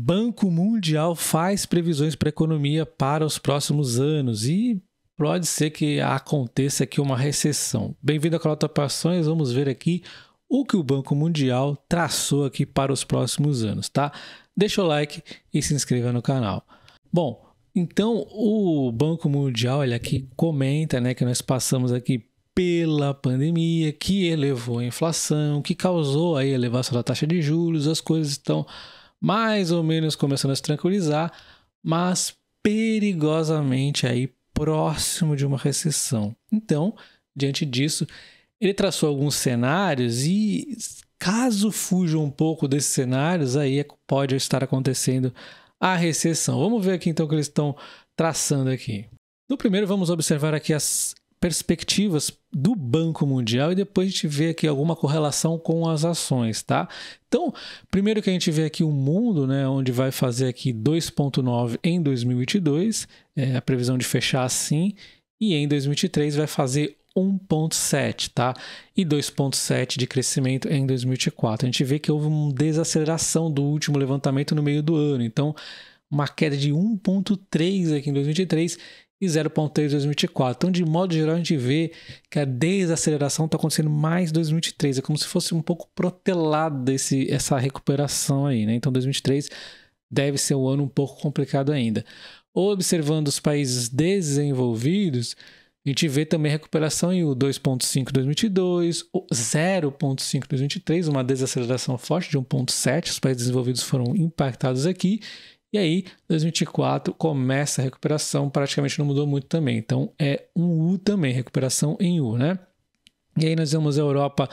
Banco Mundial faz previsões para a economia para os próximos anos e pode ser que aconteça aqui uma recessão. Bem-vindo à Calota Operações, vamos ver aqui o que o Banco Mundial traçou aqui para os próximos anos, tá? Deixa o like e se inscreva no canal. Bom, então o Banco Mundial ele aqui comenta, né, que nós passamos aqui pela pandemia, que elevou a inflação, que causou aí a elevação da taxa de juros, as coisas estão mais ou menos começando a se tranquilizar, mas perigosamente aí próximo de uma recessão. Então, diante disso, ele traçou alguns cenários e caso fuja um pouco desses cenários, aí pode estar acontecendo a recessão. Vamos ver aqui então o que eles estão traçando aqui. No primeiro, vamos observar aqui as perspectivas do Banco Mundial e depois a gente vê aqui alguma correlação com as ações, tá? Então, primeiro que a gente vê aqui o mundo, né, onde vai fazer aqui 2,9 em 2022, a previsão de fechar assim, e em 2023 vai fazer 1,7, tá? E 2,7 de crescimento em 2024. A gente vê que houve uma desaceleração do último levantamento no meio do ano, então uma queda de 1,3 aqui em 2023 e 0,3 em 2024. Então, de modo geral, a gente vê que a desaceleração está acontecendo mais em 2023. É como se fosse um pouco protelada essa recuperação aí, né? Então, 2023 deve ser um ano um pouco complicado ainda. Observando os países desenvolvidos, a gente vê também recuperação em 2,5 em 2022, 0,5 em 2023, uma desaceleração forte de 1,7. Os países desenvolvidos foram impactados aqui. E aí, 2024 começa a recuperação, praticamente não mudou muito também. Então, é um U também, recuperação em U, né? E aí nós vemos a Europa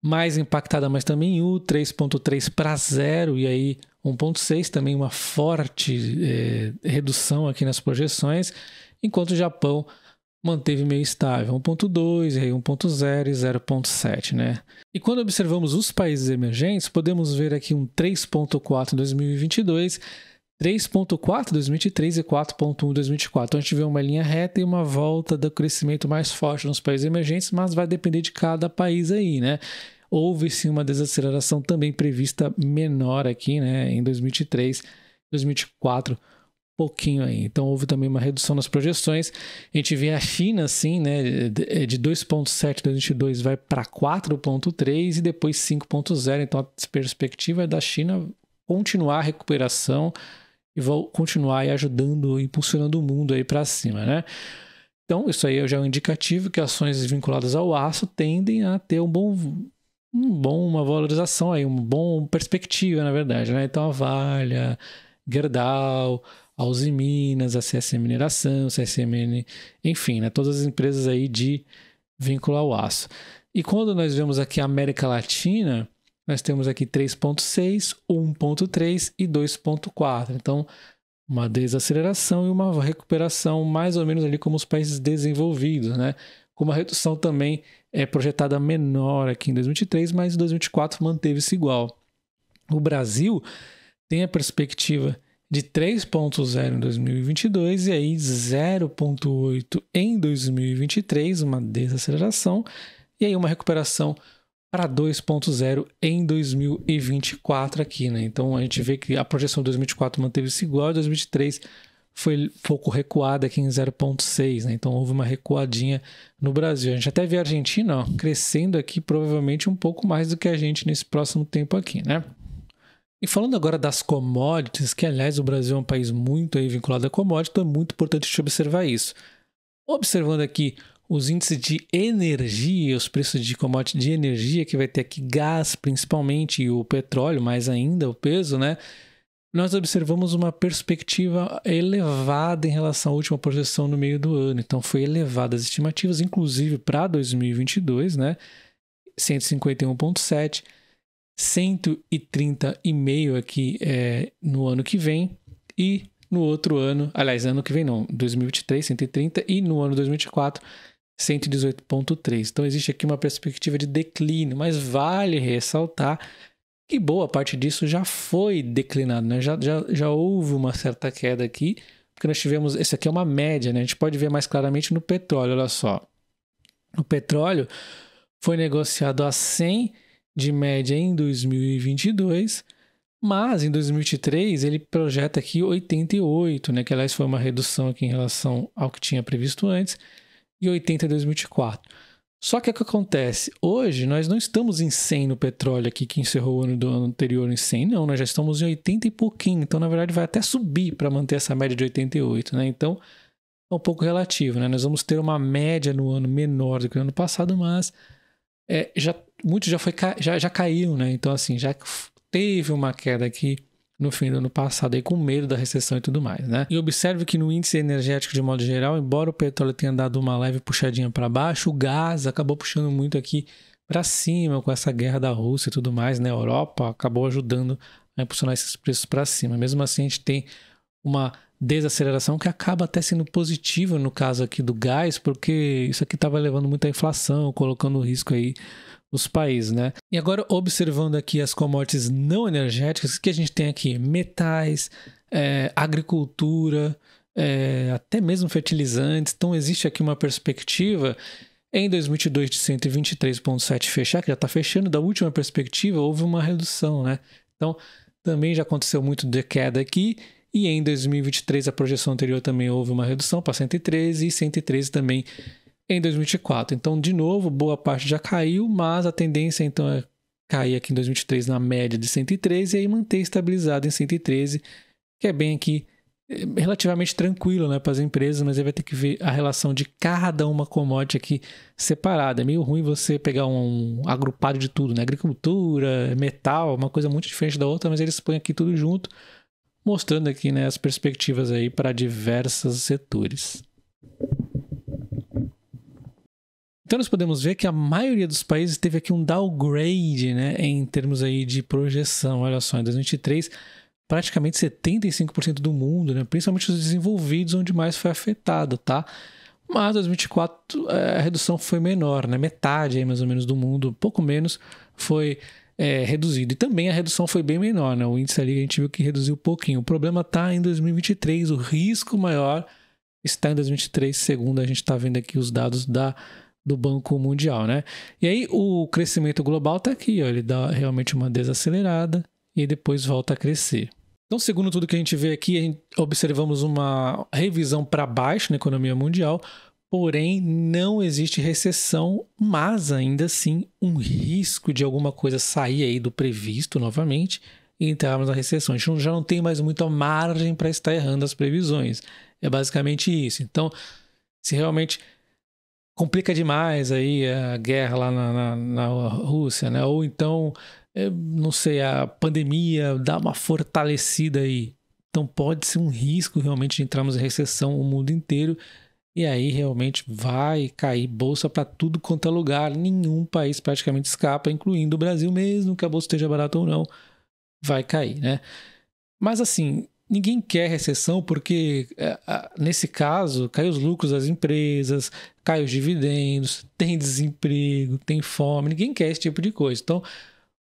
mais impactada, mas também em U, 3,3 para 0, e aí 1,6, também uma forte redução aqui nas projeções, enquanto o Japão manteve meio estável, 1,2, e aí 1,0 e 0,7, né? E quando observamos os países emergentes, podemos ver aqui um 3,4 em 2022, 3,4 em 2023 e 4,1 em 2024. Então a gente vê uma linha reta e uma volta do crescimento mais forte nos países emergentes, mas vai depender de cada país aí, né? Houve sim uma desaceleração também prevista menor aqui, né, em 2023, 2024, pouquinho aí. Então houve também uma redução nas projeções. A gente vê a China assim, né, de 2,7 em 2022 vai para 4,3 e depois 5,0. Então a perspectiva é da China continuar a recuperação e continuar aí ajudando, impulsionando o mundo aí para cima, né? Então isso aí já é um indicativo que ações vinculadas ao aço tendem a ter uma valorização aí, uma boa perspectiva, na verdade, né? Então a Vale, a Gerdau, a Uzi Minas, a CSN Mineração, CSN, enfim, né? Todas as empresas aí de vínculo ao aço. E quando nós vemos aqui a América Latina, nós temos aqui 3,6, 1,3 e 2,4. Então, uma desaceleração e uma recuperação mais ou menos ali como os países desenvolvidos, né? Com uma redução também projetada menor aqui em 2023, mas em 2024 manteve-se igual. O Brasil tem a perspectiva de 3,0 em 2022 e aí 0,8 em 2023, uma desaceleração, e aí uma recuperação para 2,0 em 2024 aqui, né? Então a gente vê que a projeção de 2024 manteve-se igual, 2023 foi um pouco recuada aqui em 0,6, né? Então houve uma recuadinha no Brasil. A gente até vê a Argentina, ó, crescendo aqui provavelmente um pouco mais do que a gente nesse próximo tempo aqui, né? E falando agora das commodities, que aliás o Brasil é um país muito aí vinculado a commodities, então é muito importante a gente observar isso. Observando aqui os índices de energia, os preços de commodities de energia, que vai ter aqui gás principalmente e o petróleo, mais ainda o peso, né? Nós observamos uma perspectiva elevada em relação à última projeção no meio do ano. Então foi elevada as estimativas, inclusive para 2022, né? 151,7, 130,5 aqui no ano que vem e no outro ano, aliás, ano que vem não, 2023, 130 e no ano 2024, 118,3. Então existe aqui uma perspectiva de declínio, mas vale ressaltar que boa parte disso já foi declinado, né? Já houve uma certa queda aqui, porque nós tivemos, esse aqui é uma média, né? A gente pode ver mais claramente no petróleo, olha só. O petróleo foi negociado a 100 de média em 2022, Mas em 2023 ele projeta aqui 88, né, que aliás foi uma redução aqui em relação ao que tinha previsto antes, e 80 em 2024. Só que o que acontece? Hoje nós não estamos em 100 no petróleo aqui, que encerrou o ano do ano anterior em 100, não, nós já estamos em 80 e pouquinho, então na verdade vai até subir para manter essa média de 88, né? Então é um pouco relativo, né? Nós vamos ter uma média no ano menor do que o ano passado, mas muito já caiu, né? Então assim, já teve uma queda aqui no fim do ano passado, aí com medo da recessão e tudo mais, né? E observe que no índice energético de modo geral, embora o petróleo tenha dado uma leve puxadinha para baixo, o gás acabou puxando muito aqui para cima com essa guerra da Rússia e tudo mais, né? A Europa acabou ajudando a impulsionar esses preços para cima. Mesmo assim, a gente tem uma desaceleração que acaba até sendo positiva no caso aqui do gás, porque isso aqui estava levando muita inflação, colocando risco aí os países, né? E agora, observando aqui as commodities não energéticas, o que a gente tem aqui? Metais, agricultura, até mesmo fertilizantes. Então, existe aqui uma perspectiva em 2022 de 123,7 fechar, que já está fechando. Da última perspectiva, houve uma redução, né? Então, também já aconteceu muito de queda aqui. E em 2023, a projeção anterior também houve uma redução para 113 e 113 também em 2024. Então, de novo, boa parte já caiu, mas a tendência então é cair aqui em 2023 na média de 113 e aí manter estabilizado em 113, que é bem aqui relativamente tranquilo, né, para as empresas, mas aí vai ter que ver a relação de cada uma commodity aqui separada. É meio ruim você pegar um agrupado de tudo, né? Agricultura, metal, uma coisa muito diferente da outra, mas eles põem aqui tudo junto, mostrando aqui, né, as perspectivas aí para diversos setores. Então nós podemos ver que a maioria dos países teve aqui um downgrade, né, em termos aí de projeção. Olha só, em 2023, praticamente 75% do mundo, né, principalmente os desenvolvidos, onde mais foi afetado, tá? Mas em 2024 a redução foi menor, né? Metade aí, mais ou menos do mundo, pouco menos, foi reduzido. E também a redução foi bem menor, né? O índice ali a gente viu que reduziu um pouquinho. O problema está em 2023, o risco maior está em 2023, segundo a gente está vendo aqui os dados do Banco Mundial, né? E aí o crescimento global está aqui, ó, ele dá realmente uma desacelerada e depois volta a crescer. Então, segundo tudo que a gente vê aqui, observamos uma revisão para baixo na economia mundial, porém não existe recessão, mas ainda assim um risco de alguma coisa sair aí do previsto novamente e entrarmos na recessão. A gente já não tem mais muita margem para estar errando as previsões. É basicamente isso. Então, se realmente complica demais aí a guerra lá na Rússia, né? Ou então, não sei, a pandemia dá uma fortalecida aí. Então pode ser um risco realmente de entrarmos em recessão o mundo inteiro e aí realmente vai cair bolsa para tudo quanto é lugar. Nenhum país praticamente escapa, incluindo o Brasil mesmo, que a bolsa esteja barata ou não, vai cair, né? Mas assim, ninguém quer recessão porque, nesse caso, cai os lucros das empresas, cai os dividendos, tem desemprego, tem fome, ninguém quer esse tipo de coisa. Então,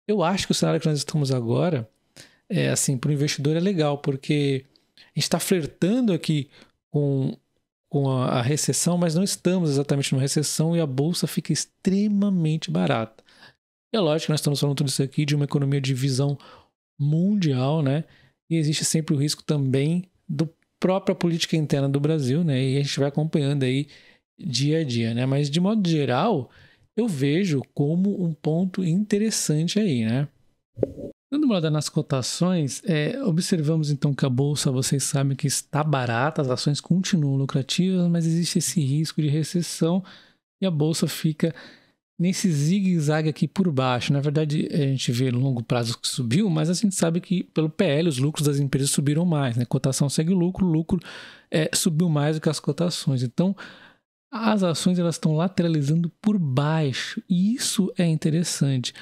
eu acho que o cenário que nós estamos agora, assim, para o investidor é legal, porque a gente está flertando aqui com a recessão, mas não estamos exatamente numa recessão e a bolsa fica extremamente barata. E é lógico que nós estamos falando tudo isso aqui de uma economia de visão mundial, né? E existe sempre o risco também da própria política interna do Brasil, né? E a gente vai acompanhando aí dia a dia, né? Mas de modo geral, eu vejo como um ponto interessante aí, né? Dando uma olhada nas cotações, observamos então que a bolsa, vocês sabem que está barata, as ações continuam lucrativas, mas existe esse risco de recessão e a bolsa fica nesse zigue-zague aqui por baixo. Na verdade, a gente vê no longo prazo que subiu, mas a gente sabe que pelo PL os lucros das empresas subiram mais, né? Cotação segue o lucro subiu mais do que as cotações. Então, as ações elas estão lateralizando por baixo e isso é interessante.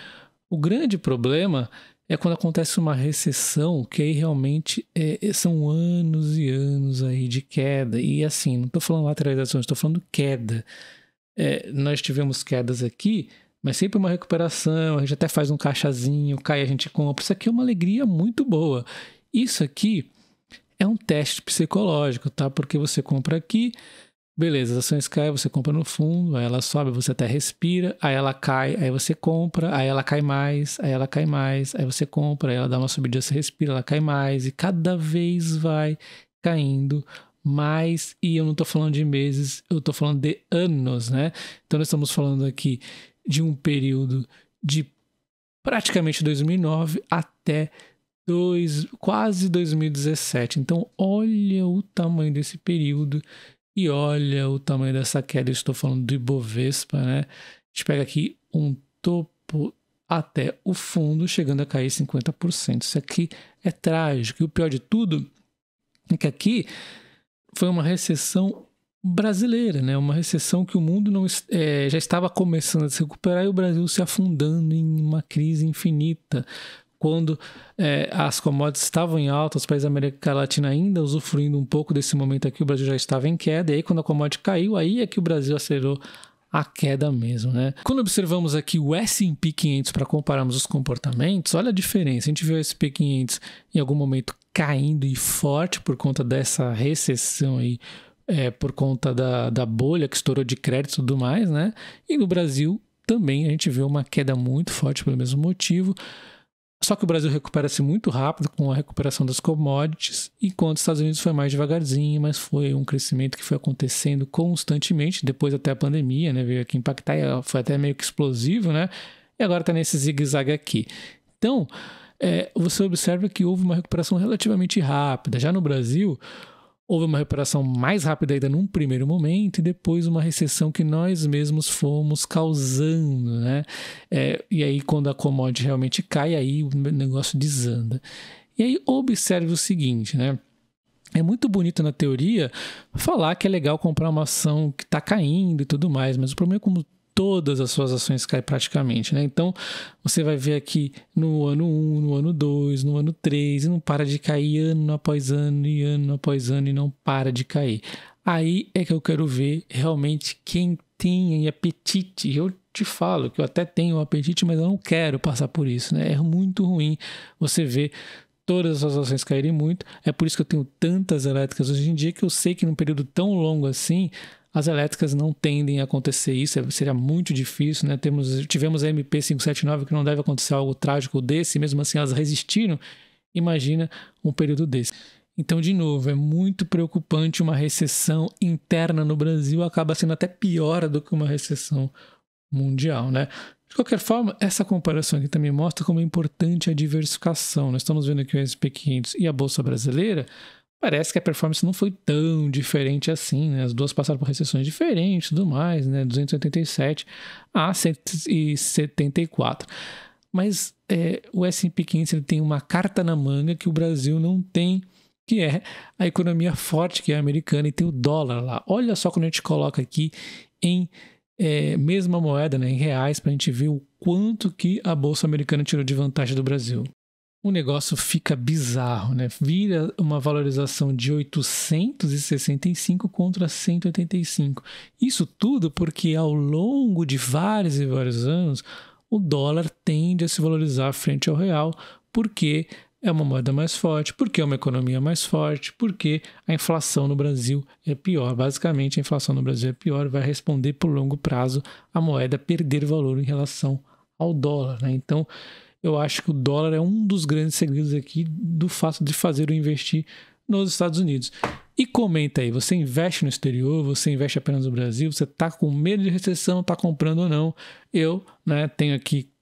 O grande problema é quando acontece uma recessão, que aí realmente são anos e anos aí de queda. E assim, não estou falando lateralização, estou falando queda. Nós tivemos quedas aqui, mas sempre uma recuperação, a gente até faz um caixazinho, cai, a gente compra. Isso aqui é uma alegria muito boa. Isso aqui é um teste psicológico, tá? Porque você compra aqui, Beleza, as ações caem, você compra no fundo, aí ela sobe, você até respira, aí ela cai, aí você compra, aí ela cai mais, aí ela cai mais, aí você compra, aí ela dá uma subida, você respira, ela cai mais, e cada vez vai caindo mais, e eu não tô falando de meses, eu tô falando de anos, né? Então nós estamos falando aqui de um período de praticamente 2009 até quase 2017. Então olha o tamanho desse período. E olha o tamanho dessa queda, eu estou falando do Ibovespa, né? A gente pega aqui um topo até o fundo, chegando a cair 50%. Isso aqui é trágico. E o pior de tudo é que aqui foi uma recessão brasileira, né? Uma recessão que o mundo já estava começando a se recuperar e o Brasil se afundando em uma crise infinita. Quando as commodities estavam em alta, os países da América Latina ainda usufruindo um pouco desse momento aqui, o Brasil já estava em queda, e aí quando a commodity caiu, aí é que o Brasil acelerou a queda mesmo, né? Quando observamos aqui o S&P 500 para compararmos os comportamentos, olha a diferença. A gente viu o S&P 500 em algum momento caindo e forte por conta dessa recessão aí, por conta da bolha que estourou de crédito e tudo mais, né? E no Brasil também a gente viu uma queda muito forte pelo mesmo motivo. Só que o Brasil recupera-se muito rápido com a recuperação das commodities, enquanto os Estados Unidos foi mais devagarzinho, mas foi um crescimento que foi acontecendo constantemente, depois até a pandemia, né? Veio aqui impactar, foi até meio que explosivo, né? E agora está nesse zigue-zague aqui. Então, você observa que houve uma recuperação relativamente rápida. Já no Brasil, houve uma recuperação mais rápida ainda num primeiro momento e depois uma recessão que nós mesmos fomos causando, né? E aí quando a commodity realmente cai, aí o negócio desanda. E aí observe o seguinte, né? É muito bonito na teoria falar que é legal comprar uma ação que está caindo e tudo mais, mas o problema é como todas as suas ações caem praticamente, né? Então, você vai ver aqui no ano 1, no ano 2, no ano 3, e não para de cair ano após ano, e ano após ano, e não para de cair. Aí é que eu quero ver realmente quem tem apetite. Eu te falo que eu até tenho apetite, mas eu não quero passar por isso, né? É muito ruim você ver todas as ações caírem muito. É por isso que eu tenho tantas elétricas hoje em dia, que eu sei que num período tão longo assim, as elétricas não tendem a acontecer isso, seria muito difícil, né? Tivemos a MP579, que não deve acontecer algo trágico desse, mesmo assim elas resistiram. Imagina um período desse. Então, de novo, é muito preocupante uma recessão interna no Brasil, acaba sendo até pior do que uma recessão mundial, né? De qualquer forma, essa comparação aqui também mostra como é importante a diversificação. Nós estamos vendo aqui o S&P 500 e a Bolsa Brasileira. Parece que a performance não foi tão diferente assim, né? As duas passaram por recessões diferentes e tudo mais, né? 287 a 174. Mas o S&P 500 ele tem uma carta na manga que o Brasil não tem, que é a economia forte, que é a americana, e tem o dólar lá. Olha só quando a gente coloca aqui em mesma moeda, né, em reais, para a gente ver o quanto que a Bolsa Americana tirou de vantagem do Brasil. O negócio fica bizarro, né? Vira uma valorização de 865 contra 185. Isso tudo porque ao longo de vários e vários anos, o dólar tende a se valorizar frente ao real, porque é uma moeda mais forte, porque é uma economia mais forte, porque a inflação no Brasil é pior. Basicamente, a inflação no Brasil é pior, vai responder por longo prazo a moeda perder valor em relação ao dólar, né? Então, eu acho que o dólar é um dos grandes segredos aqui do fato de fazer o investir nos Estados Unidos. E comenta aí, você investe no exterior, você investe apenas no Brasil, você está com medo de recessão, está comprando ou não? Eu, né,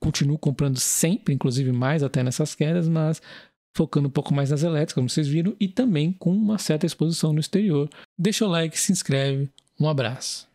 continuo comprando sempre, inclusive mais até nessas quedas, mas focando um pouco mais nas elétricas, como vocês viram, e também com uma certa exposição no exterior. Deixa o like, se inscreve, um abraço.